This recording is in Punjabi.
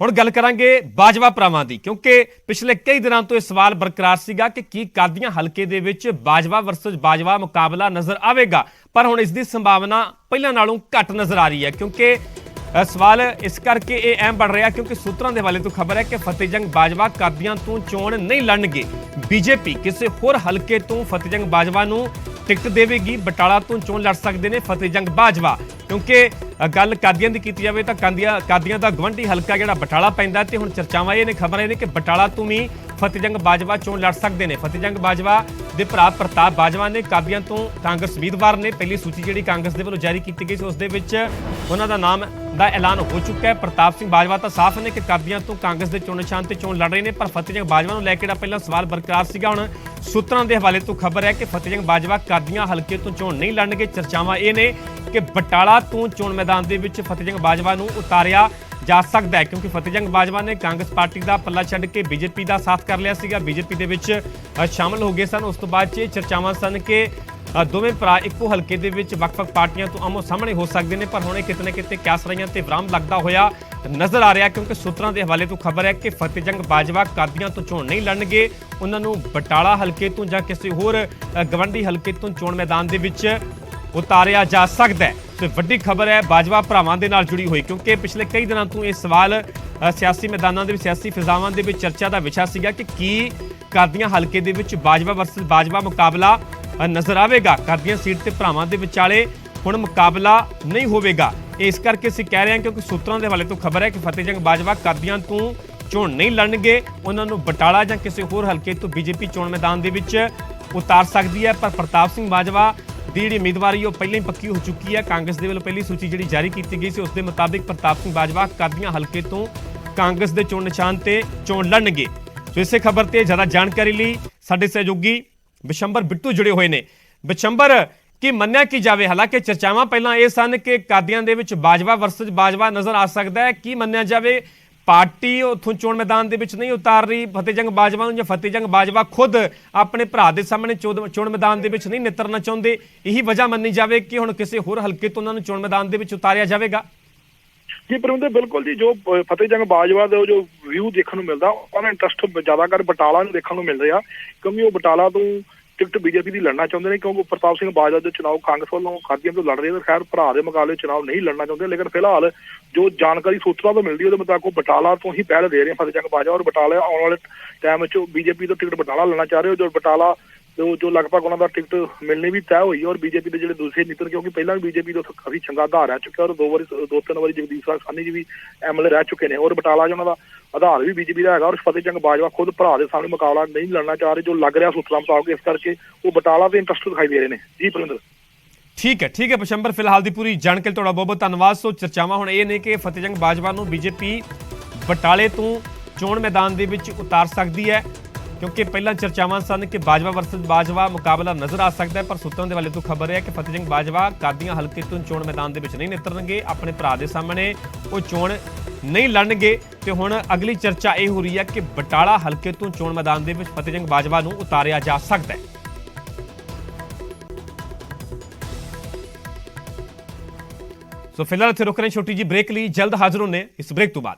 ਹੁਣ ਗੱਲ ਕਰਾਂਗੇ ਬਾਜਵਾ ਭਰਾਵਾਂ ਦੀ, ਕਿਉਂਕਿ ਪਿਛਲੇ ਕਈ ਦਿਨਾਂ ਤੋਂ ਇਹ ਸਵਾਲ ਬਰਕਰਾਰ ਸੀਗਾ ਕਿ ਕੀ ਕਾਦੀਆਂ ਹਲਕੇ ਦੇ ਵਿੱਚ ਬਾਜਵਾ ਵਰਸਸ ਬਾਜਵਾ ਮੁਕਾਬਲਾ ਨਜ਼ਰ ਆਵੇਗਾ। ਪਰ ਹੁਣ ਇਸ ਦੀ ਸੰਭਾਵਨਾ ਪਹਿਲਾਂ ਨਾਲੋਂ ਘੱਟ ਨਜ਼ਰ ਆ ਰਹੀ ਹੈ, ਕਿਉਂਕਿ ਸਵਾਲ ਇਸ ਕਰਕੇ ਇਹ ਅਹਿਮ ਬਣ ਰਿਹਾ ਕਿਉਂਕਿ ਸੂਤਰਾਂ ਦੇ ਹਵਾਲੇ ਤੋਂ ਖਬਰ ਹੈ ਕਿ ਫਤਿਹਜੰਗ ਬਾਜਵਾ ਕਾਦੀਆਂ ਤੋਂ ਚੋਣ ਨਹੀਂ ਲੜਨਗੇ। ਬੀਜੇਪੀ ਕਿਸੇ ਹੋਰ ਹਲਕੇ ਤੋਂ ਫਤਿਹਜੰਗ ਬਾਜਵਾ ਨੂੰ ਟਿਕਟ ਦੇਵੇਗੀ। ਬਟਾਲਾ ਤੋਂ ਚੋਣ ਲੜ ਸਕਦੇ ਨੇ ਫਤਿਹਜੰਗ ਬਾਜਵਾ, ਕਿਉਂਕਿ ਗੱਲ ਕਾਦੀਆਂ ਦੀ ਕੀਤੀ ਜਾਵੇ ਤਾਂ ਕਾਦੀਆਂ ਦਾ ਗਵੰਡੀ ਹਲਕਾ ਜਿਹੜਾ ਬਟਾਲਾ ਪੈਂਦਾ ਤੇ ਹੁਣ ਚਰਚਾਵਾਂ ਇਹ ਨੇ, ਖਬਰਾਂ ਇਹ ਨੇ ਕਿ ਬਟਾਲਾ ਤੋਂ ਵੀ ਫਤਿਹਜੰਗ ਬਾਜਵਾ ਚੋਣ ਲੜ ਸਕਦੇ ਨੇ। ਫਤਿਹਜੰਗ ਬਾਜਵਾ ਦੇ ਭਰਾ ਪ੍ਰਤਾਪ ਬਾਜਵਾ ਨੇ ਕਾਦੀਆਂ ਤੋਂ ਕਾਂਗਰਸ ਉਮੀਦਵਾਰ ਨੇ। ਪਹਿਲੀ ਸੂਚੀ ਜਿਹੜੀ ਕਾਂਗਰਸ ਦੇ ਵੱਲੋਂ ਜਾਰੀ ਕੀਤੀ ਗਈ ਸੀ ਉਸ ਦੇ ਵਿੱਚ ਉਹਨਾਂ ਦਾ ਨਾਮ ਦਾ ਐਲਾਨ ਹੋ ਚੁੱਕਾ ਹੈ। ਪ੍ਰਤਾਪ ਸਿੰਘ ਬਾਜਵਾ ਤਾਂ ਸਾਫ਼ ਨੇ ਕਿ ਕਾਦੀਆਂ ਤੋਂ ਕਾਂਗਰਸ ਦੇ ਚੋਣ ਨਿਸ਼ਾਨ ਤੇ ਚੋਣ ਲੜ ਰਹੇ ਨੇ, ਪਰ ਫਤਿਹਜੰਗ ਬਾਜਵਾ ਨੂੰ ਲੈ ਕੇ ਜਿਹੜਾ ਪਹਿਲਾਂ ਸਵਾਲ ਬਰਕਰਾਰ ਸੀਗਾ, ਹੁਣ ਸੂਤਰਾਂ ਦੇ ਹਵਾਲੇ ਤੋਂ ਖਬਰ ਹੈ ਕਿ ਫਤਿਹਜੰਗ ਬਾਜਵਾ ਕਾਦੀਆਂ ਹਲਕੇ ਤੋਂ ਚੋਣ ਨਹੀਂ ਲੜਨਗੇ। ਚਰਚਾਵਾਂ ਇਹ ਨੇ ਕਿ ਬਟਾਲਾ ਤੋਂ ਚੋਣ ਮੈਦਾਨ ਦੇ ਵਿੱਚ ਫਤਿਹਜੰਗ ਬਾਜਵਾ ਨੂੰ ਉਤਾਰਿਆ ਜਾ ਸਕਦਾ ਹੈ, ਕਿਉਂਕਿ ਫਤਿਹਜੰਗ ਬਾਜਵਾ ਨੇ ਕਾਂਗਰਸ ਪਾਰਟੀ ਦਾ ਪੱਲਾ ਛੱਡ ਕੇ ਬੀਜੇਪੀ ਦਾ ਸਾਥ ਕਰ ਲਿਆ ਸੀਗਾ, ਬੀਜੇਪੀ ਦੇ ਵਿੱਚ ਸ਼ਾਮਲ ਹੋ ਗਏ ਸਨ। ਉਸ ਤੋਂ ਬਾਅਦ 'ਚ ਚਰਚਾਵਾਂ ਸਨ ਕਿ ਦੋਵੇਂ ਭਰਾ ਇੱਕੋ ਹਲਕੇ ਦੇ ਵਿੱਚ ਵੱਖ-ਵੱਖ ਪਾਰਟੀਆਂ ਤੋਂ ਆਮੋ ਸਾਹਮਣੇ ਹੋ ਸਕਦੇ ਨੇ, ਪਰ ਹੁਣ ਇਹ ਕਿਤੇ ਨਾ ਕਿਤੇ ਕਿਆਸਰਾਈਆਂ ਤੇ ਵਿਰਾਮ ਲੱਗਦਾ ਹੋਇਆ ਨਜ਼ਰ ਆ ਰਿਹਾ, ਕਿਉਂਕਿ ਸੂਤਰਾਂ ਦੇ ਹਵਾਲੇ ਤੋਂ ਖਬਰ ਹੈ ਕਿ ਫਤਿਹਜੰਗ ਬਾਜਵਾ ਕਾਦੀਆਂ ਤੋਂ ਚੋਣ ਨਹੀਂ ਲੜਨਗੇ। ਉਹਨਾਂ ਨੂੰ ਬਟਾਲਾ ਹਲਕੇ ਤੋਂ ਜਾਂ ਕਿਸੇ ਹੋਰ ਗਵੰਡੀ ਹਲਕੇ ਤੋਂ ਚੋਣ ਮੈਦਾਨ ਦੇ ਵਿੱਚ ਉਤਾਰਿਆ ਜਾ ਸਕਦਾ ਹੈ। ਤੇ ਵੱਡੀ ਖਬਰ ਹੈ ਬਾਜਵਾ ਭਰਾਵਾਂ ਦੇ ਨਾਲ ਜੁੜੀ ਹੋਈ, ਕਿਉਂਕਿ ਪਿਛਲੇ ਕਈ ਦਿਨਾਂ ਤੋਂ ਇਹ ਸਵਾਲ ਸਿਆਸੀ ਮੈਦਾਨਾਂ ਦੇ ਵਿੱਚ, ਸਿਆਸੀ ਫਿਜ਼ਾਵਾਂ ਦੇ ਵਿੱਚ ਚਰਚਾ ਦਾ ਵਿਸ਼ਾ ਸੀਗਾ ਕਿ ਕੀ ਕਾਦੀਆਂ ਹਲਕੇ ਦੇ ਵਿੱਚ ਬਾਜਵਾ ਵਰਸਸ ਬਾਜਵਾ ਮੁਕਾਬਲਾ ਨਜ਼ਰ ਆਵੇਗਾ। ਕਾਦੀਆਂ ਸੀਟ ਤੇ ਭਰਾਵਾਂ ਦੇ ਵਿਚਾਲੇ ਹੁਣ ਮੁਕਾਬਲਾ ਨਹੀਂ ਹੋਵੇਗਾ। ਇਸ ਕਰਕੇ ਅਸੀਂ ਕਹਿ ਰਹੇ ਹਾਂ ਕਿਉਂਕਿ ਸੂਤਰਾਂ ਦੇ ਹਵਾਲੇ ਤੋਂ ਖਬਰ ਹੈ ਕਿ ਫਤਿਹਜੰਗ ਬਾਜਵਾ ਕਾਦੀਆਂ ਤੋਂ ਚੋਣ ਨਹੀਂ ਲੜਨਗੇ। ਉਹਨਾਂ ਨੂੰ ਬਟਾਲਾ ਜਾਂ ਕਿਸੇ ਹੋਰ ਹਲਕੇ ਤੋਂ ਬੀਜੇਪੀ ਚੋਣ ਮੈਦਾਨ ਦੇ ਵਿੱਚ ਉਤਾਰ ਸਕਦੀ ਹੈ, ਪਰ ਪ੍ਰਤਾਪ ਸਿੰਘ ਬਾਜਵਾ ਦੀ ਜਿਹੜੀ ਉਮੀਦਵਾਰੀ ਉਹ ਪਹਿਲਾਂ ਹੀ ਪੱਕੀ ਹੋ ਚੁੱਕੀ ਹੈ। ਕਾਂਗਰਸ ਦੇ ਵੱਲੋਂ ਪਹਿਲੀ ਸੂਚੀ ਜਿਹੜੀ ਜਾਰੀ ਕੀਤੀ ਗਈ ਸੀ ਉਸ ਦੇ ਮੁਤਾਬਿਕ ਪ੍ਰਤਾਪ ਸਿੰਘ ਬਾਜਵਾ ਕਾਦੀਆਂ ਹਲਕੇ ਤੋਂ ਕਾਂਗਰਸ ਦੇ ਚੋਣ ਨਿਸ਼ਾਨ ਤੇ ਚੋਣ ਲੜਨਗੇ। ਸੋ ਇਸੇ ਖਬਰ ਤੇ ਜ਼ਿਆਦਾ ਜਾਣਕਾਰੀ ਲਈ ਸਾਡੇ ਸਹਿਯੋਗੀ ਬਿਸ਼ੰਬਰ ਬਿੱਟੂ ਜੁੜੇ ਹੋਏ ਨੇ। ਬਿਸ਼ੰਬਰ, ਕੀ ਮੰਨਿਆ ਕੀ ਜਾਵੇ? ਹਾਲਾਂਕਿ ਚਰਚਾਵਾਂ ਪਹਿਲਾਂ ਇਹ ਸਨ ਕਿ ਕਾਦੀਆਂ ਦੇ ਵਿੱਚ ਬਾਜਵਾ ਵਰਸਸ ਬਾਜਵਾ ਨਜ਼ਰ ਆ ਸਕਦਾ ਹੈ, ਕੀ ਮੰਨਿਆ ਜਾਵੇ ਪਾਰਟੀ ਉੱਥੋਂ ਚੋਣ ਮੈਦਾਨ ਦੇ ਵਿੱਚ ਨਹੀਂ ਉਤਾਰ ਰਹੀ ਫਤਿਹਜੰਗ ਬਾਜਵਾ ਨੂੰ, ਜਾਂ ਫਤਿਹਜੰਗ ਬਾਜਵਾ ਖੁਦ ਆਪਣੇ ਭਰਾ ਦੇ ਸਾਹਮਣੇ ਚੋਣ ਮੈਦਾਨ ਦੇ ਵਿੱਚ ਨਹੀਂ ਨਿਤਰਨਾ ਚਾਹੁੰਦੇ? ਇਹੀ ਵਜ੍ਹਾ ਮੰਨੀ ਜਾਵੇ ਕਿ ਹੁਣ ਕਿਸੇ ਹੋਰ ਹਲਕੇ ਤੋਂ ਉਹਨਾਂ ਨੂੰ ਚੋਣ ਮੈਦਾਨ ਦੇ ਵਿੱਚ ਉਤਾਰਿਆ ਜਾਵੇਗਾ? ਜੀ ਪਰਮਿੰਦਰ, ਬਿਲਕੁਲ ਜੀ। ਜੋ ਫਤਿਹਜੰਗ ਬਾਜਵਾ ਦਾ ਜੋ ਵਿਊ ਦੇਖਣ ਨੂੰ ਮਿਲਦਾ, ਉਹਨਾਂ ਦਾ ਇੰਟਰਸਟ ਜ਼ਿਆਦਾਤਰ ਬਟਾਲਾ ਨੂੰ ਦੇਖਣ ਨੂੰ ਮਿਲ ਰਿਹਾ, ਕਿਉਂਕਿ ਉਹ ਬਟਾਲਾ ਤੋਂ ਟਿਕਟ ਬੀਜੇਪੀ ਦੀ ਲੜਨਾ ਚਾਹੁੰਦੇ ਨੇ, ਕਿਉਂਕਿ ਪ੍ਰਤਾਪ ਸਿੰਘ ਬਾਜਵਾ ਦੇ ਚੁਣਾਵ ਕਾਂਗਰਸ ਵੱਲੋਂ ਕਾਦੀਆਂ ਤੋਂ ਲੜ ਰਹੇ ਨੇ। ਖੈਰ ਭਰਾ ਦੇ ਮੁਕਾਬਲੇ ਚੁਣਾਵ ਨਹੀਂ ਲੜਨਾ ਚਾਹੁੰਦੇ, ਲੇਕਿਨ ਫਿਲਹਾਲ ਜੋ ਜਾਣਕਾਰੀ ਸੂਤਰਾਂ ਤੋਂ ਮਿਲਦੀ ਉਹਦੇ ਮੁਤਾਬਕ ਉਹ ਬਟਾਲਾ ਤੋਂ ਹੀ ਪਹਿਲ ਦੇ ਰਹੇ ਫਤਿਹਜੰਗ ਬਾਜਵਾ, ਔਰ ਬਟਾਲਾ ਆਉਣ ਵਾਲੇ ਟਾਈਮ ਵਿੱਚ ਬੀਜੇਪੀ ਤੋਂ ਟਿਕਟ ਬਟਾਲਾ ਲੈਣਾ ਚਾਹ ਰਹੇ ਹੋ। ਜੋ ਬਟਾਲਾ ਜੋ ਲਗਭਗ ਉਹਨਾਂ ਦਾ ਟਿਕਟ ਮਿਲਣੀ ਵੀ ਤੈਅ ਹੋਈ, ਔਰ ਬੀਜੇਪੀ ਦੇ ਜਿਹੜੇ ਦੂਸਰੇ ਨੀਤਰ, ਕਿਉਂਕਿ ਪਹਿਲਾਂ ਵੀ ਬੀਜੇਪੀ ਦਾ ਕਾਫੀ ਚੰਗਾ ਆਧਾਰ ਰਹਿ ਚੁੱਕਿਆ, ਔਰ ਦੋ ਤਿੰਨ ਵਾਰੀ ਜਗਦੀਪ ਸਿੰਘ ਸਾਨੀ ਜੀ ਵੀ ਐਮਐਲਏ ਰਹਿ ਚੁੱਕੇ ਨੇ, ਔਰ ਬਟਾਲਾ 'ਚ ਉਹਨਾਂ ਦਾ ਆਧਾਰ ਵੀ ਬੀਜੇਪੀ ਦਾ ਹੈਗਾ। ਔਰ ਫਤਿਹਜੰਗ ਬਾਜਵਾ ਖੁਦ ਭਰਾ ਦੇ ਸਾਹਮਣੇ ਮੁਕਾਬਲਾ ਨਹੀਂ ਲੜਨਾ ਚਾਹ ਰਹੇ, ਜੋ ਲੱਗ ਰਿਹਾ ਸੂਤਰਾਂ ਮੁਤਾਬਕ, ਇਸ ਕਰਕੇ ਉਹ ਬਟਾਲਾ ਤੇ ਇੰਟਰਸਟ ਦਿਖਾਈ ਦੇ ਰਹੇ ਨੇ। ਜੀ ਪਰਮਿੰਦਰ, ਠੀਕ ਹੈ ਬਿਸ਼ੰਬਰ, ਫਿਲਹਾਲ ਦੀ ਪੂਰੀ ਜਾਣਕਾਰੀ ਤੁਹਾਡਾ ਬਹੁਤ ਬਹੁਤ ਧੰਨਵਾਦ। ਸੋ ਚਰਚਾਵਾਂ ਹੁਣ ਇਹ ਨੇ ਕਿ ਫਤਿਹਜੰਗ ਬਾਜਵਾ ਨੂੰ ਬੀਜੇਪੀ ਬਟਾਲੇ ਤੋਂ ਚੋਣ ਮੈਦਾਨ ਦੇ ਵਿੱਚ ਉਤਾਰ ਸਕਦੀ ਹੈ, ਕਿਉਂਕਿ ਪਹਿਲਾਂ ਚਰਚਾਵਾਂ ਸਨ ਕਿ ਬਾਜਵਾ ਵਰਸਸ ਬਾਜਵਾ ਮੁਕਾਬਲਾ ਨਜ਼ਰ ਆ ਸਕਦਾ ਹੈ, ਪਰ ਸੂਤਰਾਂ ਦੇ ਵੱਲੋਂ ਤੋਂ ਖਬਰ ਹੈ ਕਿ ਫਤਿਹਜੰਗ ਬਾਜਵਾ ਕਾਦੀਆਂ ਹਲਕੇ ਤੋਂ ਚੋਣ ਮੈਦਾਨ ਦੇ ਵਿੱਚ ਨਹੀਂ ਨਿਤਰਨਗੇ, ਆਪਣੇ ਭਰਾ ਦੇ ਸਾਹਮਣੇ ਉਹ ਚੋਣ ਨਹੀਂ ਲੜਨਗੇ। ਤੇ ਹੁਣ ਅਗਲੀ ਚਰਚਾ ਇਹ ਹੋ ਰਹੀ ਹੈ ਕਿ ਬਟਾਲਾ ਹਲਕੇ ਤੋਂ ਚੋਣ ਮੈਦਾਨ ਦੇ ਵਿੱਚ ਫਤਿਹਜੰਗ ਬਾਜਵਾ ਨੂੰ ਉਤਾਰਿਆ ਜਾ ਸਕਦਾ ਹੈ। ਸੋ ਫਿਲਹਾਲ ਇੱਥੇ ਰੁਕ ਰਹੇ ਛੋਟੀ ਜੀ ਬ੍ਰੇਕ ਲਈ, ਜਲਦ ਹਾਜ਼ਰ ਹੋਣੇ ਇਸ ਬ੍ਰੇਕ ਤੋਂ ਬਾਅਦ।